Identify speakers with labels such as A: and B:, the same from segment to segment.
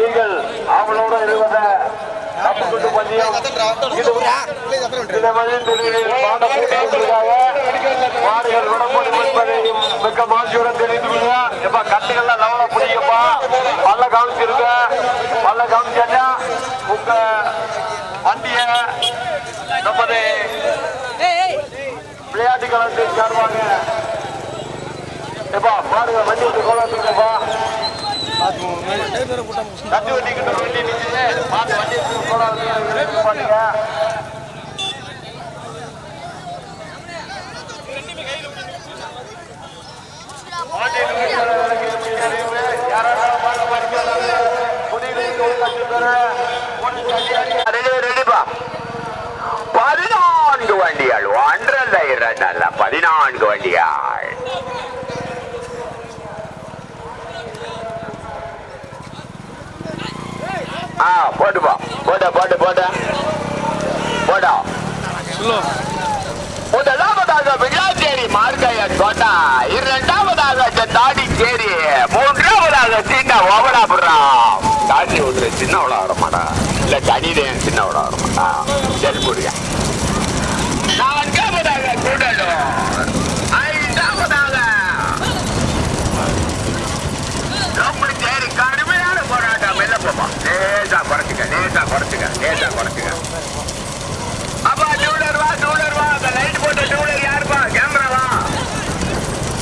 A: நீங்கள் அவளோட இருவதை மாடுகள் விடப்படும் என்பதையும் மிக்க மகிழ்ச்சியுடன் தெரிந்து கொள்ளுங்க. எப்ப கட்டுகள்லாம் லவல பிடிக்கப்பா, பல்ல காமிச்சிருங்க. பல்ல காமிச்சா உங்க வண்டிய நமது விளையாட்டு களத்தில் சார்பாக எப்பா மாடுகள் வண்டி வந்து கோலாத்துங்கப்பா. கட்டு வண்டிக்கிட்ட வண்டி நிற்குது, மாட்டு வண்டி கோலாத்துங்க பாருங்க.
B: பதினான்கு வண்டிகள் 1.5 14 வண்டிகள். போட்டுப்பா, போட்ட போட்டு போட்ட போட்டா. முதலாவதாக விழாச்சேரி மார்க்கையன் கோட்டா, இரண்டாவதாக தாடிச்சேரி, மூன்றாவதாக சின்ன ஓவலாபுரம். தாண்டி விடுற சின்ன விட வரமாட்டா, இல்ல தனிதேன் சின்ன விட வரமாட்டா. சரி போடுங்க. நான்காவதாக கூடலூர், ஐந்தாவதாக சேரி. கடுமையான போராட்டம். மெல்லப்பா, லேசா குறைச்சுக்க, லேசா குறைச்சுக்க, லேசா குறைச்சுக்க. அப்பா டூலர் வா, டூலர் வா. அந்த லைட் போட்ட டூலர் யாருப்பா? கேமராவா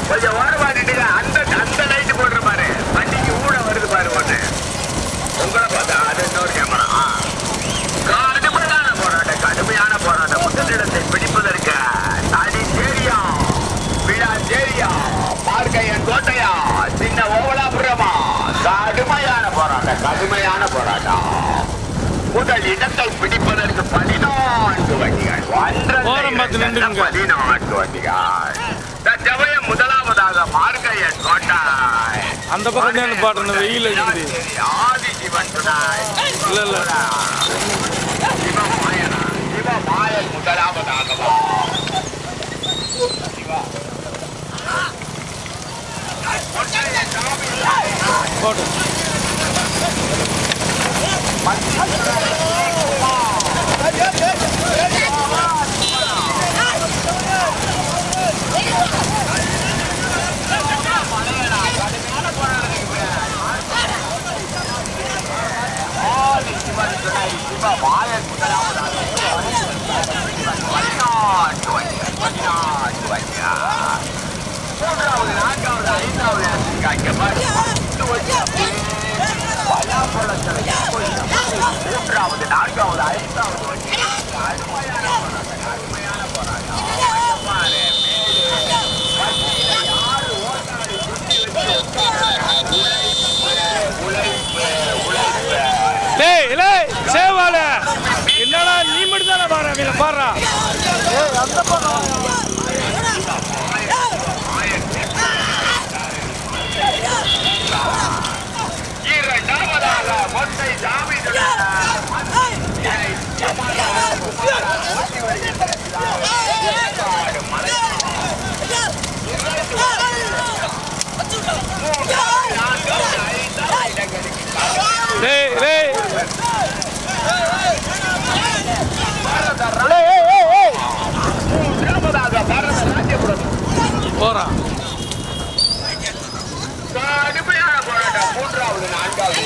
B: கொஞ்சம் ஓரமாட்டிட்டுங்க. அந்த லைட் போடுற பாரு, வண்டிக்கு ஊட வருது பாரு ஒண்ணு. உங்களை பார்த்தா அது இன்னொரு கேமரா. கடுமையான போராட்டம், கடுமையான போராட்டம். முதலிடத்தை பிடிப்பதற்கு தாடிச்சேரியா, விழாச்சேரியா, மார்க்கையன் கோட்டையா, சின்ன ஓவலாபுரமா? கடுமையான போராட்டம், கடுமையான போராட்டம். முதல் இடத்தை பிடிப்பதற்கு 14 வண்டிகள், 14 வண்டிகள். தற்சமயம் முதலாவதாக மார்க்கையன் கோட்டாய்.
C: அந்த பக்கம் பாட்டு வெயில்
B: ஆதி சிவன் துணாய்.
C: இல்ல இல்ல
B: சிவமாயன் முதலாவதாக
C: போட்டு
B: மூன்றாவது, நான்காவது, ஐந்தாவது மூன்றாவது, நான்காவது, ஐந்தாவது வண்டி. கடுமையான போராட்டம்.
C: என்னடா நீ மட்டும் தானே பாரு பாடுறா.
B: இரண்டாவதாக மொட்டை சாமி
C: போறான்.
B: கடுமையான போராட்டம். மூன்றாவது, நான்காவது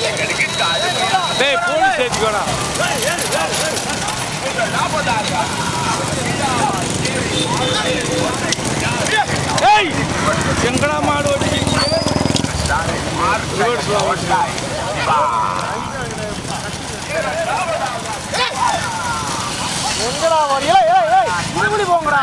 C: போலீஸ் சேர்த்துக்கோடா. எங்கடா மாடு ஓட்டி
A: போங்கடா.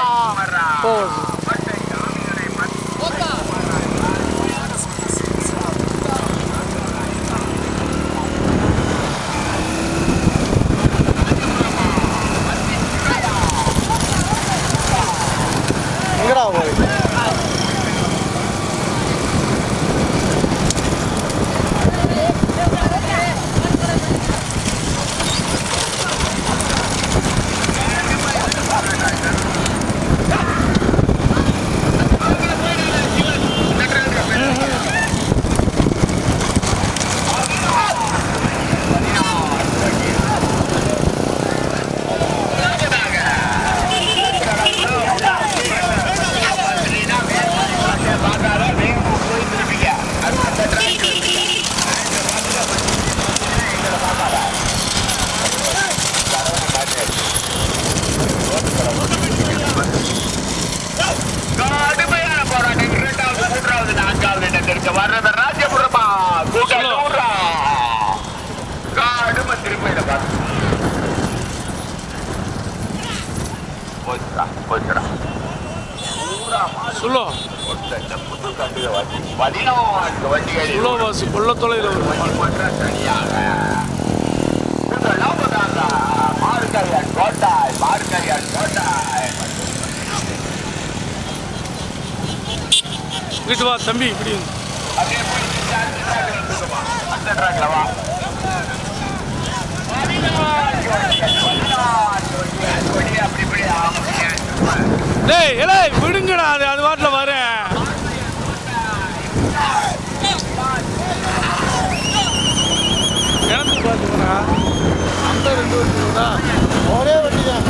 B: 14 வண்டிகளில்
C: உலகவாசி கொள்ள தொலைவில்
B: மற்ற தனியாக முதலாவதாக மார்கழியன் கோட்டாய்
C: வீட்டு வா தம்பி இப்படி
B: அப்படியே அந்த ட்ராக்ல வா
C: டேய் ஏலே விடுங்கடா அது வாட்டில் வரேன் எனக்கு பார்த்துக்கோண்ணா அந்த 2 வண்டிங்களா ஒரே வண்டி தான்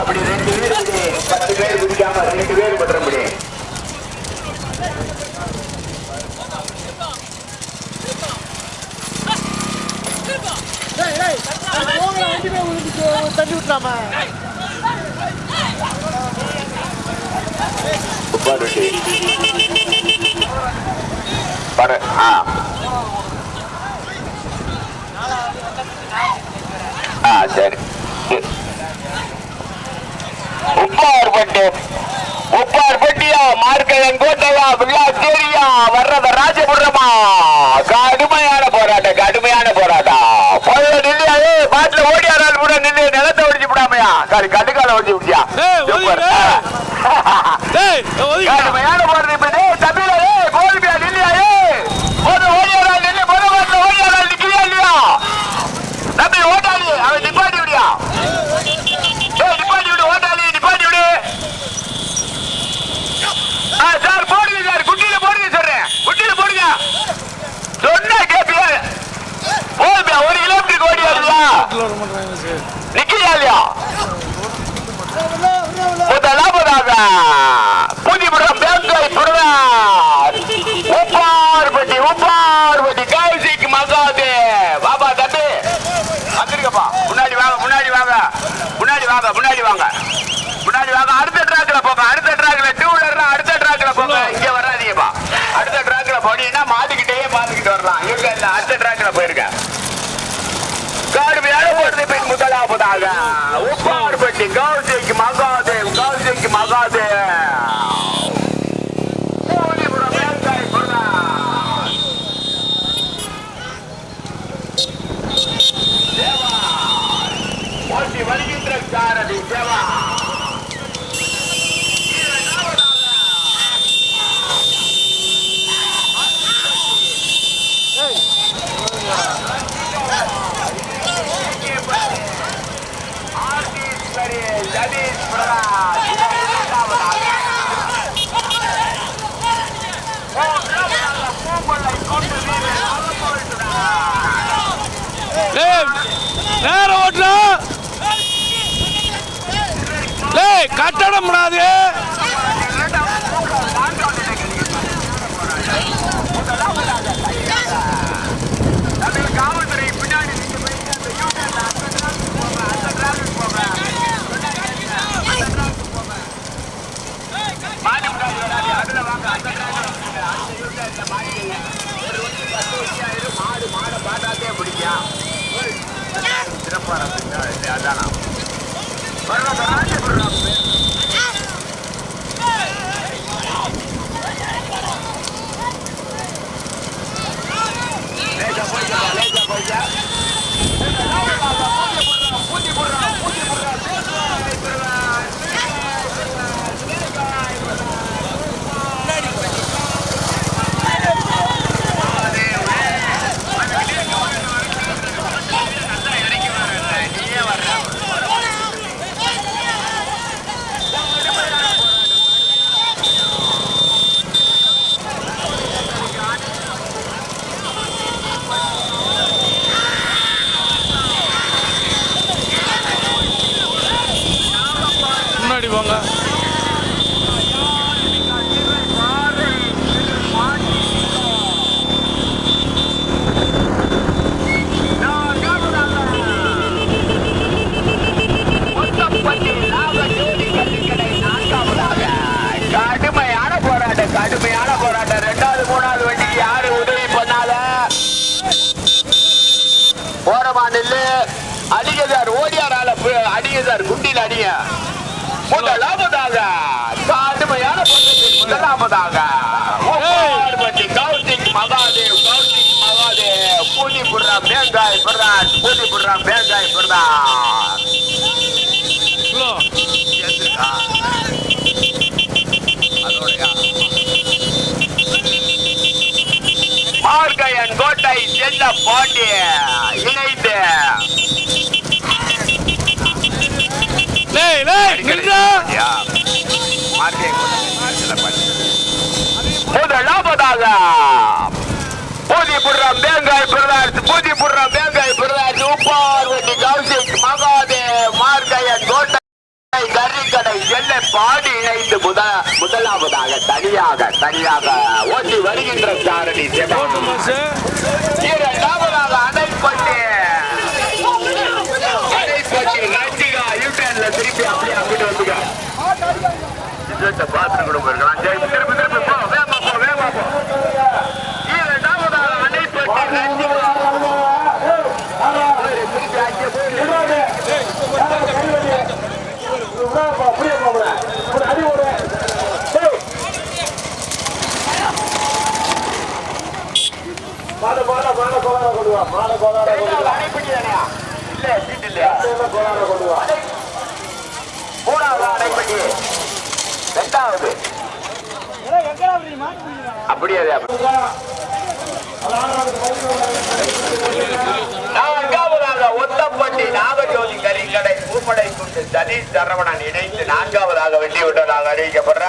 B: அப்படி 2 பேர் 10 பேர் குடிக்காம 2 பேர் பற்ற முடியும்.
C: தண்ணி விட்டலாமா
B: சரி உப்பார்பட்டியா மார்க்கழன் கோட்டையா வில்லாச்சேரியா வர்றத ராஜபுரமா கடுமையான போராட்டம் நில்லையா பாட்டுல ஓடியாரால் கூட நின்று நிலத்தை ஒடிச்சு விடாமையா சாரி கட்டுக்கால ஒடிச்சு விடியா கடுமையான போராட்டம் தமிழ கோல்பியா நில்லையா ஓடியாரால் நின்று ஓடியாரால் நிக்கிறியா இல்லையா தம்பி ஓட்டாளி அவன் நிப்பாட்டி விடியா நிப்பாட்டி விடு ஓட்டாளி நிப்பாட்டி விடு சார் போடுங்க சார் குட்டியில போடுங்க சொல்றேன் குட்டியில போடுங்க சொன்னா கேப்பியா போதுமியா 1 கிலோமீட்டருக்கு ஓடியா நிக்கிறியா இல்லையா முதலாவதாக புதிபுரம் பேங்காய் புரவர் உப்பார்பட்டி கௌசிக் மகாதேவ் பாபா தம்பி வந்துருக்கப்பா முன்னாடி வாங்க அடுத்த ட்ராக்ல போங்க அடுத்த ட்ராக்ல 2 வீலர்னா அடுத்த ட்ராக்ல போங்க இங்க வராதீங்கப்பா அடுத்த ட்ராக்ல போனீங்கன்னா மாட்டிக்கிட்டே வரலாம் இங்க இல்ல அடுத்த ட்ராக்ல போயிருங்க கடுமையான போட்டு பின் முதலாவதாக உப்பார்பட்டி கௌசிக் மகாதேவ் புதிபுரம் பேங்காய் புரவர் ஓட்டி வருகின்ற சாரதி தேவா
C: நேரம் ஓட்டுறா கட்டடம் முடியாது
B: காவல்துறை பின்னாடி மாடு பாட்டாத்தே பிடிக்கும் சிறப்பான அதானா முதலாவதாக கடுமையான போட்டியில் முதலாவதாக உப்பார்பட்டி கௌசிக் மகாதேவ் பூனிபுரம் மேங்காய் பிரதாஸ் மார்கையன் கோட்டை செல்ல பாண்டி இணைந்து முதலாவதாக பூதிபுரம் மேங்காய் பிரதாஸ் உப்பார்வட்டி கௌசிக் மகாதேவ் மார்கையன் கோட்டை கறிக்கடை செல்ல பாடி இணைந்து முதலாவதாக தனியாக ஓட்டி வருகின்ற சாரணி இரண்டாவதாக அணைப்பட்டி ரஞ்சிகா யூட்டன்ல திருப்பி அப்படியே அங்கிட்டு வந்துங்க பாத்துட்டு கூட போயிருக்கலாம் திருப்பி போ வேகமா போ இரண்டாவதாக அணைப்பட்டி ரஞ்சிகா அப்படியே நான்காவதாக ஒத்தப்பட்டி நாகஜோதி கறிக்கடை பூப்படை கொண்டு சதீஷ் சரவணன் இணைந்து நான்காவதாக வெற்றி விட்டதாக அறிவிக்கப்படுற